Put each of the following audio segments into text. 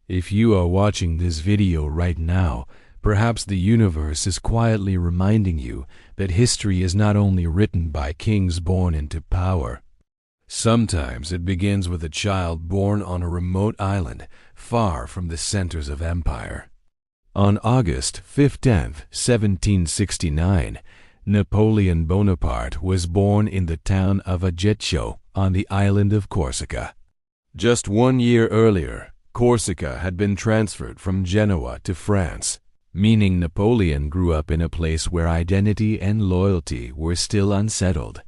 If you are watching this video right now, perhaps the universe is quietly reminding you that history is not only written by kings born into power. Sometimes it begins with a child born on a remote island, far from the centers of empire. On August 15, 1769, Napoleon Bonaparte was born in the town of Ajaccio on the island of Corsica. Just 1 year earlier, Corsica had been transferred from Genoa to France, meaning Napoleon grew up in a place where identity and loyalty were still unsettled.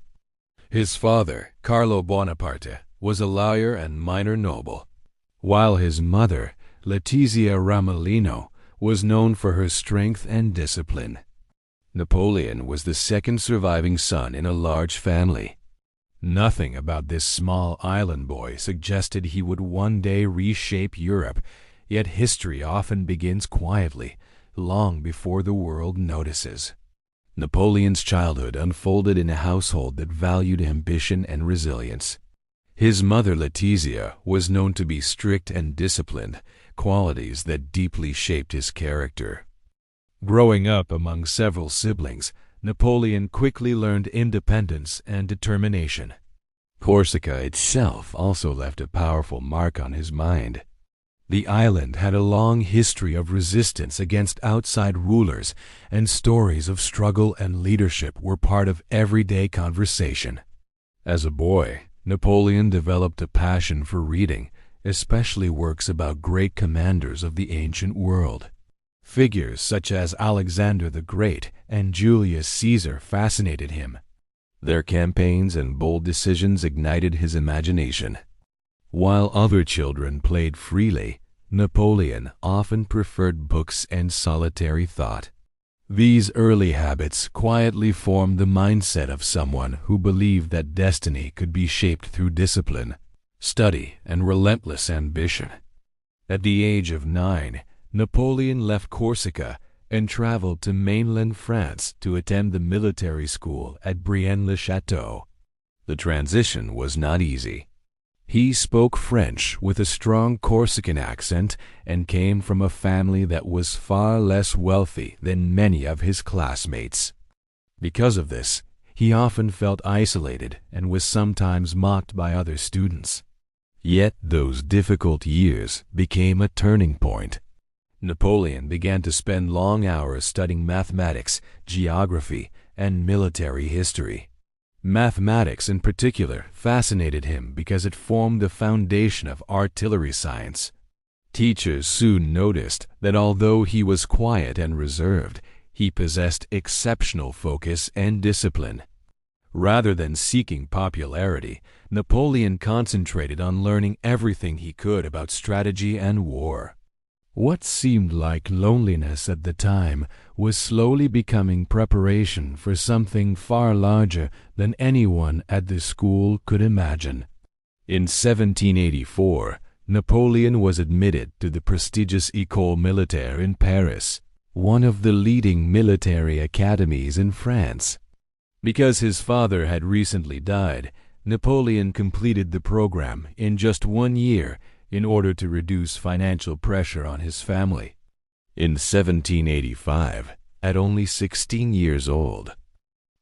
His father, Carlo Bonaparte, was a lawyer and minor noble, while his mother, Letizia Ramolino, was known for her strength and discipline. Napoleon was the second surviving son in a large family. Nothing about this small island boy suggested he would one day reshape Europe, yet history often begins quietly, long before the world notices. Napoleon's childhood unfolded in a household that valued ambition and resilience. His mother Letizia was known to be strict and disciplined, qualities that deeply shaped his character. Growing up among several siblings, Napoleon quickly learned independence and determination. Corsica itself also left a powerful mark on his mind. The island had a long history of resistance against outside rulers, and stories of struggle and leadership were part of everyday conversation. As a boy, Napoleon developed a passion for reading, especially works about great commanders of the ancient world. Figures such as Alexander the Great and Julius Caesar fascinated him. Their campaigns and bold decisions ignited his imagination. While other children played freely, Napoleon often preferred books and solitary thought. These early habits quietly formed the mindset of someone who believed that destiny could be shaped through discipline, study, and relentless ambition. At the age of 9, Napoleon left Corsica and traveled to mainland France to attend the military school at Brienne-le-Château. The transition was not easy. He spoke French with a strong Corsican accent and came from a family that was far less wealthy than many of his classmates. Because of this, he often felt isolated and was sometimes mocked by other students. Yet those difficult years became a turning point. Napoleon began to spend long hours studying mathematics, geography, and military history. Mathematics in particular fascinated him because it formed the foundation of artillery science. Teachers soon noticed that although he was quiet and reserved, he possessed exceptional focus and discipline. Rather than seeking popularity, Napoleon concentrated on learning everything he could about strategy and war. What seemed like loneliness at the time was slowly becoming preparation for something far larger than anyone at the school could imagine. In 1784, Napoleon was admitted to the prestigious École Militaire in Paris, one of the leading military academies in France. Because his father had recently died, Napoleon completed the program in just 1 year in order to reduce financial pressure on his family. In 1785, at only 16 years old,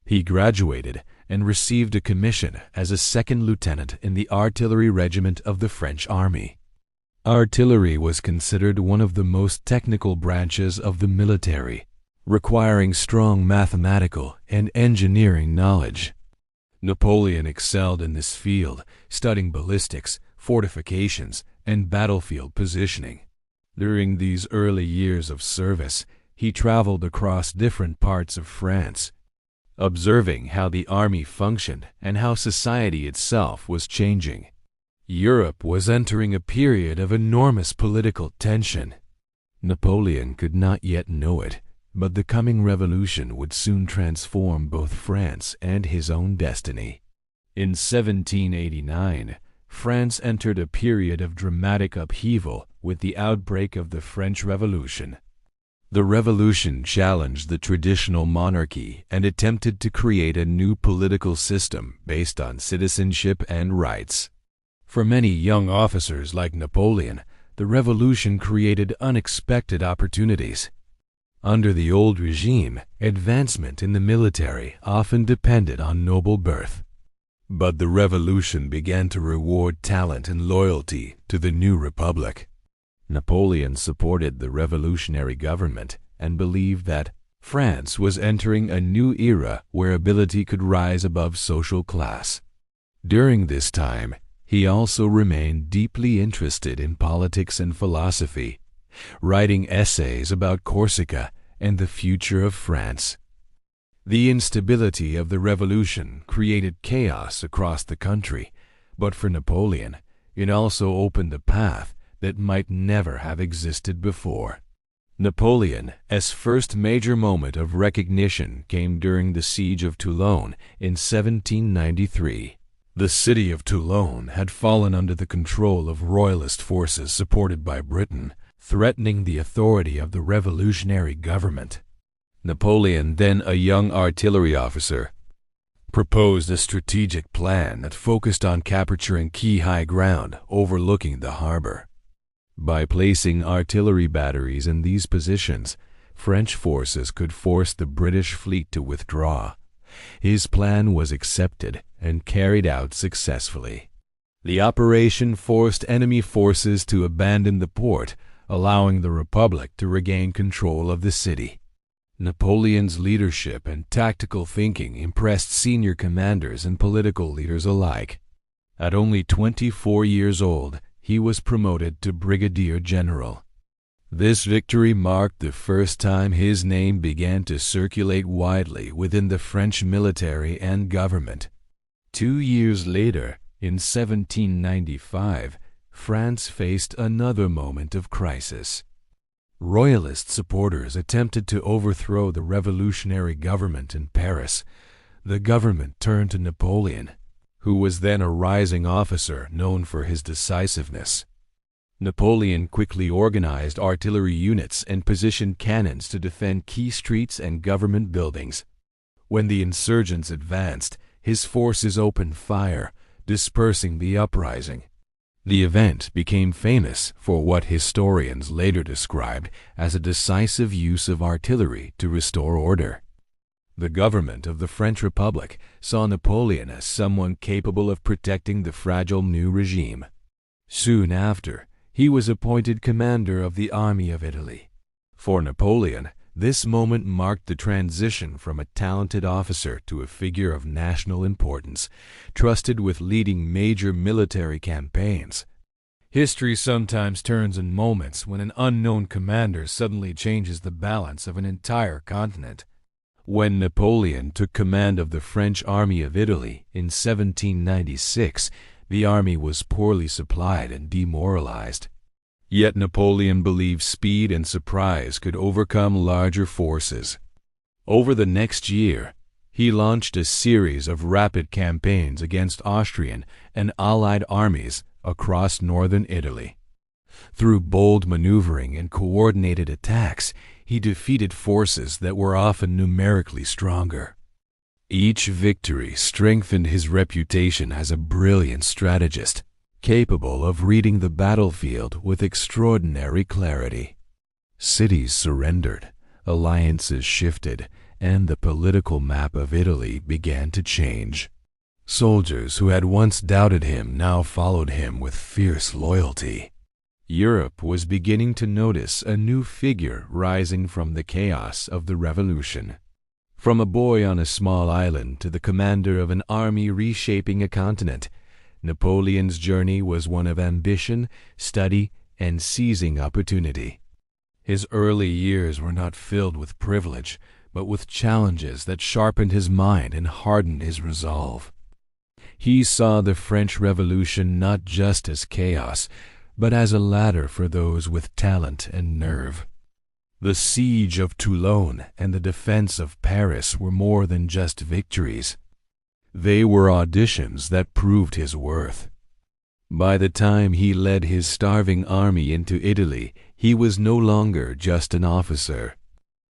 he graduated and received a commission as a second lieutenant in the artillery regiment of the French army. Artillery was considered one of the most technical branches of the military, requiring strong mathematical and engineering knowledge. Napoleon excelled in this field, studying ballistics, fortifications, and battlefield positioning. During these early years of service, he traveled across different parts of France, observing how the army functioned and how society itself was changing. Europe was entering a period of enormous political tension. Napoleon could not yet know it, but the coming revolution would soon transform both France and his own destiny. In 1789, France entered a period of dramatic upheaval with the outbreak of the French Revolution. The revolution challenged the traditional monarchy and attempted to create a new political system based on citizenship and rights. For many young officers like Napoleon, the revolution created unexpected opportunities. Under the old regime, advancement in the military often depended on noble birth. But the revolution began to reward talent and loyalty to the new republic. Napoleon supported the revolutionary government and believed that France was entering a new era where ability could rise above social class. During this time, he also remained deeply interested in politics and philosophy, writing essays about Corsica and the future of France. The instability of the revolution created chaos across the country, but for Napoleon, it also opened a path that might never have existed before. Napoleon's first major moment of recognition came during the siege of Toulon in 1793. The city of Toulon had fallen under the control of royalist forces supported by Britain, threatening the authority of the revolutionary government. Napoleon, then a young artillery officer, proposed a strategic plan that focused on capturing key high ground overlooking the harbor. By placing artillery batteries in these positions, French forces could force the British fleet to withdraw. His plan was accepted and carried out successfully. The operation forced enemy forces to abandon the port, allowing the Republic to regain control of the city. Napoleon's leadership and tactical thinking impressed senior commanders and political leaders alike. At only 24 years old, he was promoted to brigadier general. This victory marked the first time his name began to circulate widely within the French military and government. 2 years later, in 1795, France faced another moment of crisis. Royalist supporters attempted to overthrow the revolutionary government in Paris. The government turned to Napoleon, who was then a rising officer known for his decisiveness. Napoleon quickly organized artillery units and positioned cannons to defend key streets and government buildings. When the insurgents advanced, his forces opened fire, dispersing the uprising. The event became famous for what historians later described as a decisive use of artillery to restore order. The government of the French Republic saw Napoleon as someone capable of protecting the fragile new regime. Soon after, he was appointed commander of the Army of Italy. For Napoleon, this moment marked the transition from a talented officer to a figure of national importance, trusted with leading major military campaigns. History sometimes turns in moments when an unknown commander suddenly changes the balance of an entire continent. When Napoleon took command of the French Army of Italy in 1796, the army was poorly supplied and demoralized. Yet Napoleon believed speed and surprise could overcome larger forces. Over the next year, he launched a series of rapid campaigns against Austrian and Allied armies across northern Italy. Through bold maneuvering and coordinated attacks, he defeated forces that were often numerically stronger. Each victory strengthened his reputation as a brilliant strategist, capable of reading the battlefield with extraordinary clarity. Cities surrendered, alliances shifted, and the political map of Italy began to change. Soldiers who had once doubted him now followed him with fierce loyalty. Europe was beginning to notice a new figure rising from the chaos of the revolution. From a boy on a small island to the commander of an army reshaping a continent, Napoleon's journey was one of ambition, study, and seizing opportunity. His early years were not filled with privilege, but with challenges that sharpened his mind and hardened his resolve. He saw the French Revolution not just as chaos, but as a ladder for those with talent and nerve. The siege of Toulon and the defense of Paris were more than just victories. They were auditions that proved his worth. By the time he led his starving army into Italy, he was no longer just an officer.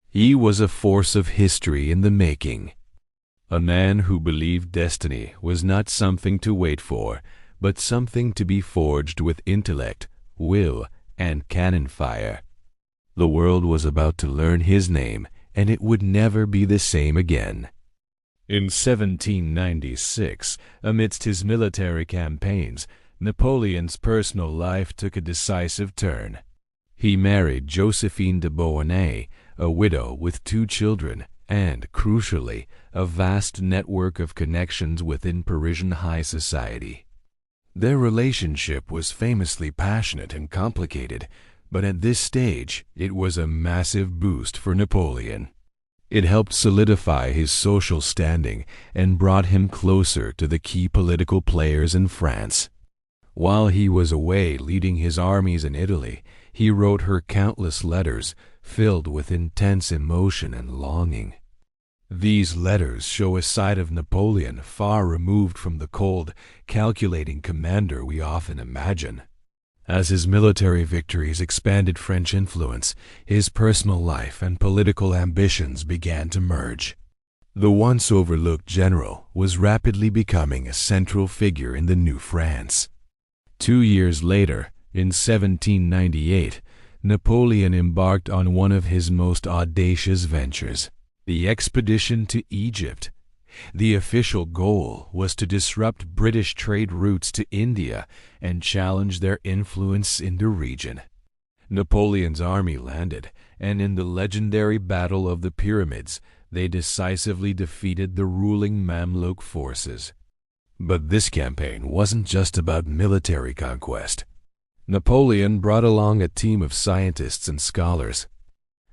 He was a force of history in the making. A man who believed destiny was not something to wait for, but something to be forged with intellect, will, and cannon fire. The world was about to learn his name, and it would never be the same again. In 1796, amidst his military campaigns, Napoleon's personal life took a decisive turn. He married Josephine de Beauharnais, a widow with 2 children, and, crucially, a vast network of connections within Parisian high society. Their relationship was famously passionate and complicated, but at this stage it was a massive boost for Napoleon. It helped solidify his social standing and brought him closer to the key political players in France. While he was away leading his armies in Italy, he wrote her countless letters filled with intense emotion and longing. These letters show a side of Napoleon far removed from the cold, calculating commander we often imagine. As his military victories expanded French influence, his personal life and political ambitions began to merge. The once overlooked general was rapidly becoming a central figure in the new France. 2 years later, in 1798, Napoleon embarked on one of his most audacious ventures, the expedition to Egypt. The official goal was to disrupt British trade routes to India and challenge their influence in the region. Napoleon's army landed, and in the legendary Battle of the Pyramids, they decisively defeated the ruling Mamluk forces. But this campaign wasn't just about military conquest. Napoleon brought along a team of scientists and scholars.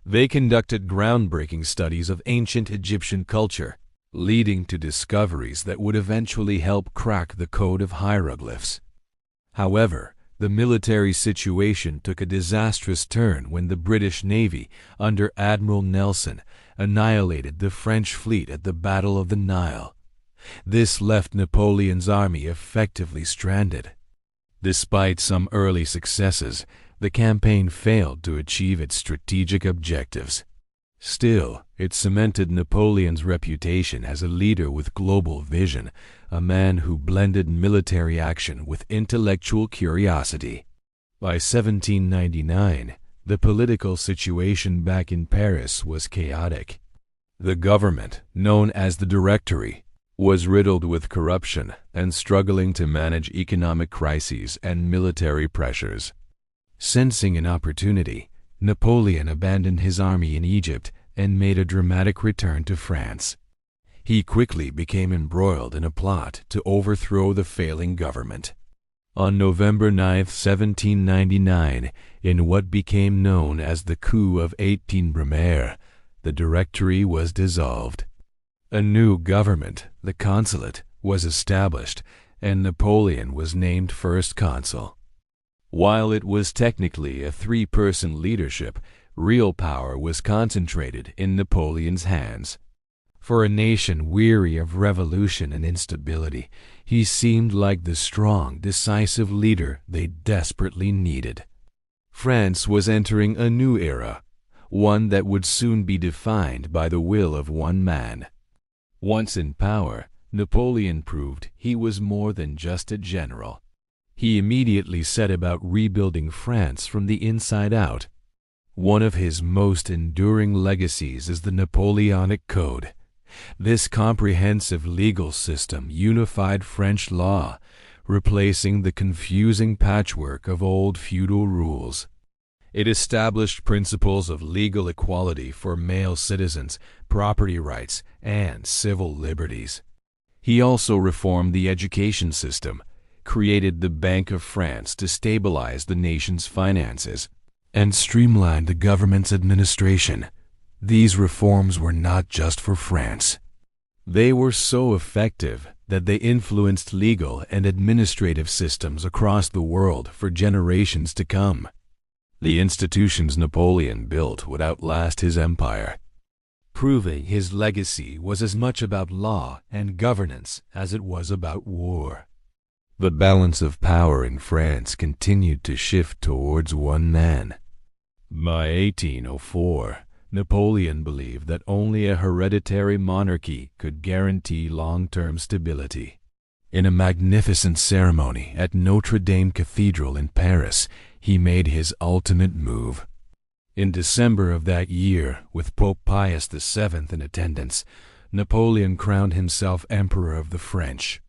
They conducted groundbreaking studies of ancient Egyptian culture, leading to discoveries that would eventually help crack the code of hieroglyphs. However, the military situation took a disastrous turn when the British Navy, under Admiral Nelson, annihilated the French fleet at the Battle of the Nile. This left Napoleon's army effectively stranded. Despite some early successes, the campaign failed to achieve its strategic objectives. Still, it cemented Napoleon's reputation as a leader with global vision, a man who blended military action with intellectual curiosity. By 1799, the political situation back in Paris was chaotic. The government, known as the Directory, was riddled with corruption and struggling to manage economic crises and military pressures. Sensing an opportunity, Napoleon abandoned his army in Egypt and made a dramatic return to France. He quickly became embroiled in a plot to overthrow the failing government. On November 9, 1799, in what became known as the coup of 18 Brumaire, the Directory was dissolved. A new government, the Consulate, was established, and Napoleon was named first consul. While it was technically a 3-person leadership, real power was concentrated in Napoleon's hands. For a nation weary of revolution and instability, he seemed like the strong, decisive leader they desperately needed. France was entering a new era, one that would soon be defined by the will of one man. Once in power, Napoleon proved he was more than just a general. He immediately set about rebuilding France from the inside out. One of his most enduring legacies is the Napoleonic Code. This comprehensive legal system unified French law, replacing the confusing patchwork of old feudal rules. It established principles of legal equality for male citizens, property rights, and civil liberties. He also reformed the education system, created the Bank of France to stabilize the nation's finances, and streamlined the government's administration. These reforms were not just for France. They were so effective that they influenced legal and administrative systems across the world for generations to come. The institutions Napoleon built would outlast his empire, proving his legacy was as much about law and governance as it was about war. The balance of power in France continued to shift towards one man. By 1804, Napoleon believed that only a hereditary monarchy could guarantee long-term stability. In a magnificent ceremony at Notre Dame Cathedral in Paris, he made his ultimate move. In December of that year, with Pope Pius VII in attendance, Napoleon crowned himself Emperor of the French.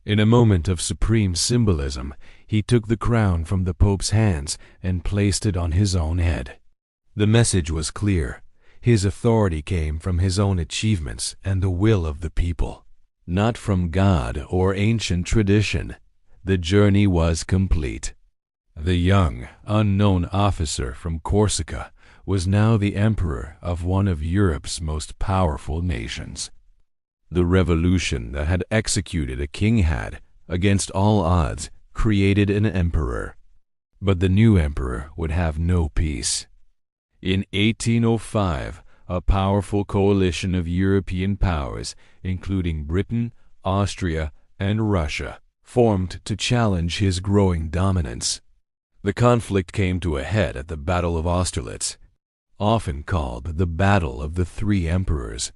In a moment of supreme symbolism, he took the crown from the Pope's hands and placed it on his own head. The message was clear. His authority came from his own achievements and the will of the people, not from God or ancient tradition. The journey was complete. The young, unknown officer from Corsica was now the emperor of one of Europe's most powerful nations. The revolution that had executed a king had, against all odds, created an emperor. But the new emperor would have no peace. In 1805, a powerful coalition of European powers, including Britain, Austria, and Russia, formed to challenge his growing dominance. The conflict came to a head at the Battle of Austerlitz, often called the Battle of the Three Emperors.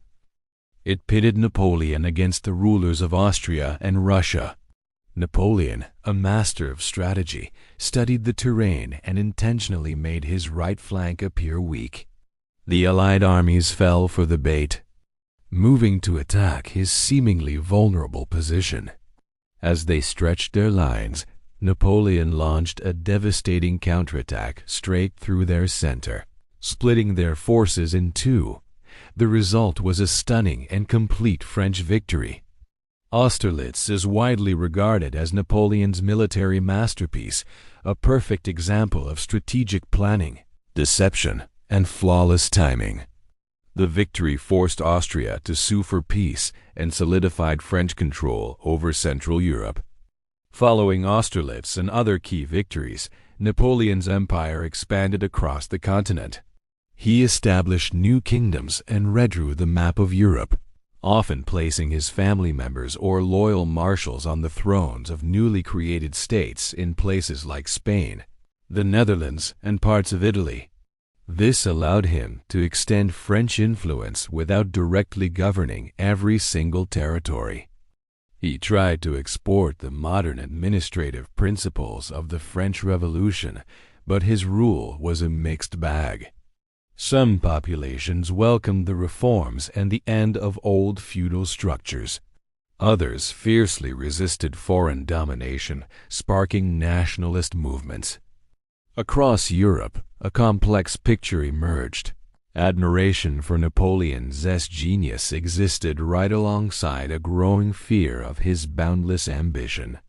It pitted Napoleon against the rulers of Austria and Russia. Napoleon, a master of strategy, studied the terrain and intentionally made his right flank appear weak. The Allied armies fell for the bait, moving to attack his seemingly vulnerable position. As they stretched their lines, Napoleon launched a devastating counterattack straight through their center, splitting their forces in two. The result was a stunning and complete French victory. Austerlitz is widely regarded as Napoleon's military masterpiece, a perfect example of strategic planning, deception, and flawless timing. The victory forced Austria to sue for peace and solidified French control over Central Europe. Following Austerlitz and other key victories, Napoleon's empire expanded across the continent. He established new kingdoms and redrew the map of Europe, often placing his family members or loyal marshals on the thrones of newly created states in places like Spain, the Netherlands, and parts of Italy. This allowed him to extend French influence without directly governing every single territory. He tried to export the modern administrative principles of the French Revolution, but his rule was a mixed bag. Some populations welcomed the reforms and the end of old feudal structures. Others fiercely resisted foreign domination, sparking nationalist movements. Across Europe, a complex picture emerged. Admiration for Napoleon's genius existed right alongside a growing fear of his boundless ambition.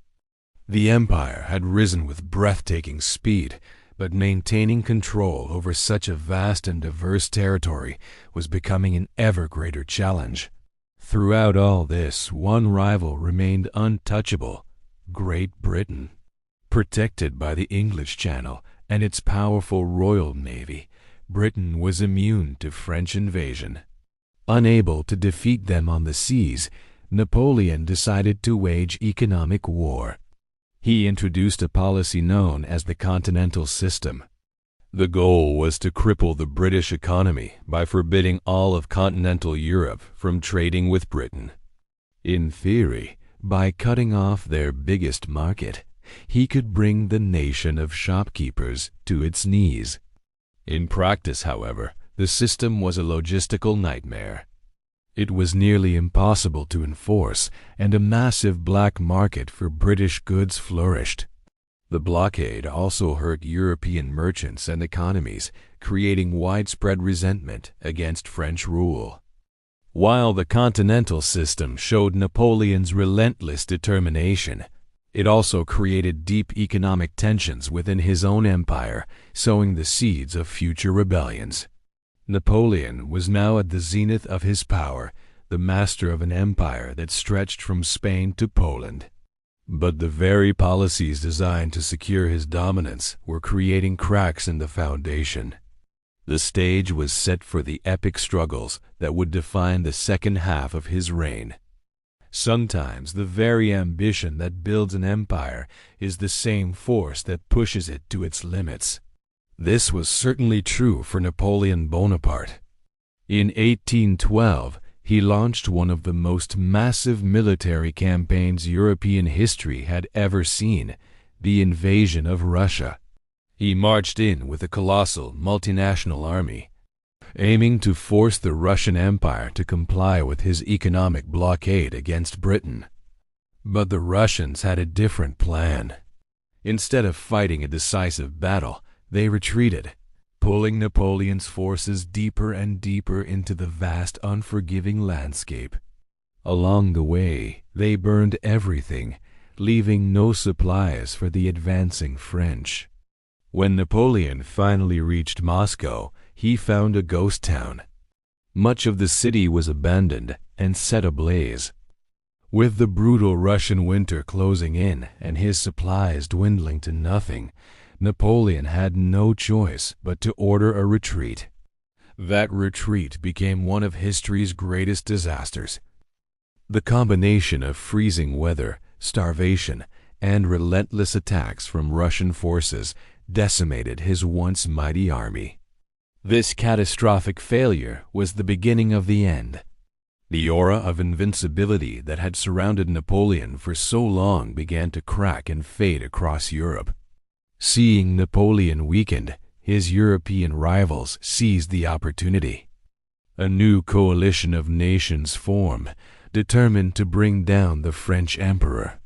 The empire had risen with breathtaking speed, but maintaining control over such a vast and diverse territory was becoming an ever greater challenge. Throughout all this, one rival remained untouchable: Great Britain. Protected by the English Channel and its powerful Royal Navy, Britain was immune to French invasion. Unable to defeat them on the seas, Napoleon decided to wage economic war. He introduced a policy known as the Continental system. The goal was to cripple the British economy by forbidding all of continental Europe from trading with Britain. In theory, by cutting off their biggest market, he could bring the nation of shopkeepers to its knees. In practice, however, the system was a logistical nightmare. It was nearly impossible to enforce, and a massive black market for British goods flourished. The blockade also hurt European merchants and economies, creating widespread resentment against French rule. While the Continental system showed Napoleon's relentless determination, it also created deep economic tensions within his own empire, sowing the seeds of future rebellions. Napoleon was now at the zenith of his power, the master of an empire that stretched from Spain to Poland. But the very policies designed to secure his dominance were creating cracks in the foundation. The stage was set for the epic struggles that would define the second half of his reign. Sometimes the very ambition that builds an empire is the same force that pushes it to its limits. This was certainly true for Napoleon Bonaparte. In 1812, he launched one of the most massive military campaigns European history had ever seen, the invasion of Russia. He marched in with a colossal multinational army, aiming to force the Russian Empire to comply with his economic blockade against Britain. But the Russians had a different plan. Instead of fighting a decisive battle, they retreated, pulling Napoleon's forces deeper and deeper into the vast, unforgiving landscape. Along the way, they burned everything, leaving no supplies for the advancing French. When Napoleon finally reached Moscow, he found a ghost town. Much of the city was abandoned and set ablaze. With the brutal Russian winter closing in and his supplies dwindling to nothing, Napoleon had no choice but to order a retreat. That retreat became one of history's greatest disasters. The combination of freezing weather, starvation, and relentless attacks from Russian forces decimated his once mighty army. This catastrophic failure was the beginning of the end. The aura of invincibility that had surrounded Napoleon for so long began to crack and fade across Europe. Seeing Napoleon weakened, his European rivals seized the opportunity. A new coalition of nations formed, determined to bring down the French emperor.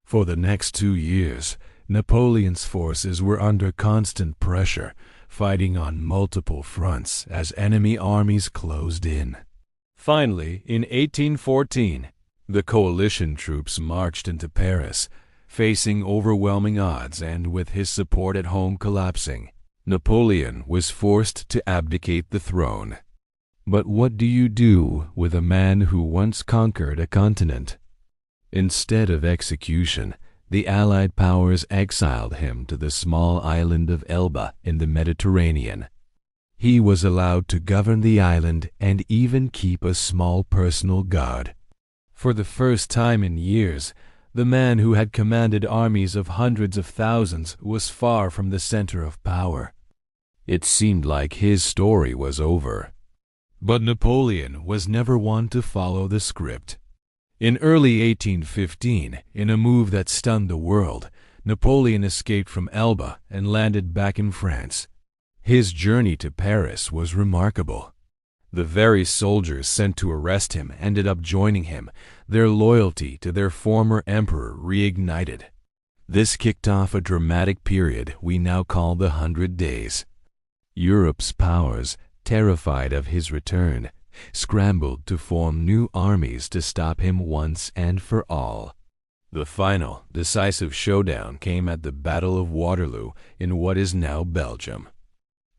For the next 2 years, Napoleon's forces were under constant pressure, fighting on multiple fronts as enemy armies closed in. Finally, in 1814, the coalition troops marched into Paris. Facing overwhelming odds and with his support at home collapsing, Napoleon was forced to abdicate the throne. But what do you do with a man who once conquered a continent? Instead of execution, the Allied powers exiled him to the small island of Elba in the Mediterranean. He was allowed to govern the island and even keep a small personal guard. For the first time in years, the man who had commanded armies of hundreds of thousands was far from the center of power. It seemed like his story was over. But Napoleon was never one to follow the script. In early 1815, in a move that stunned the world, Napoleon escaped from Elba and landed back in France. His journey to Paris was remarkable. The very soldiers sent to arrest him ended up joining him, their loyalty to their former emperor reignited. This kicked off a dramatic period we now call the 100 Days. Europe's powers, terrified of his return, scrambled to form new armies to stop him once and for all. The final, decisive showdown came at the Battle of Waterloo in what is now Belgium.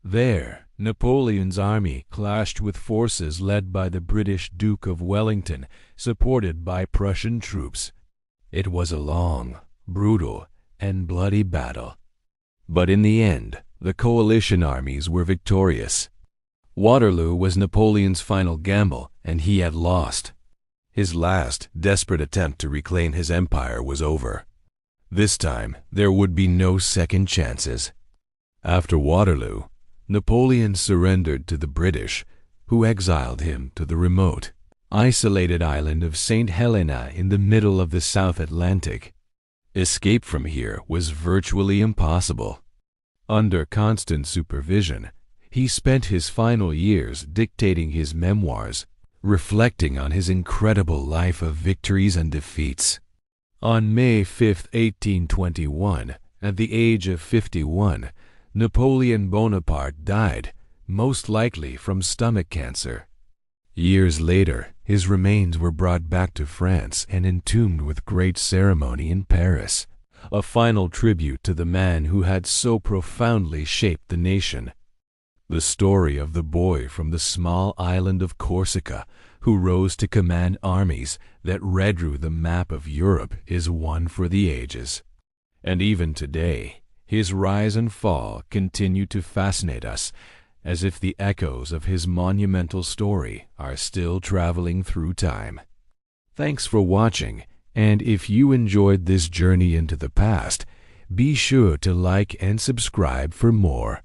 There, Napoleon's army clashed with forces led by the British Duke of Wellington, supported by Prussian troops. It was a long, brutal, and bloody battle. But in the end, the coalition armies were victorious. Waterloo was Napoleon's final gamble, and he had lost. His last, desperate attempt to reclaim his empire was over. This time, there would be no second chances. After Waterloo, Napoleon surrendered to the British, who exiled him to the remote, isolated island of St. Helena in the middle of the South Atlantic. Escape from here was virtually impossible. Under constant supervision, he spent his final years dictating his memoirs, reflecting on his incredible life of victories and defeats. On May 5, 1821, at the age of 51, Napoleon Bonaparte died, most likely from stomach cancer. Years later, his remains were brought back to France and entombed with great ceremony in Paris, a final tribute to the man who had so profoundly shaped the nation. The story of the boy from the small island of Corsica who rose to command armies that redrew the map of Europe is one for the ages. And even today, his rise and fall continue to fascinate us, as if the echoes of his monumental story are still traveling through time. Thanks for watching, and if you enjoyed this journey into the past, be sure to like and subscribe for more.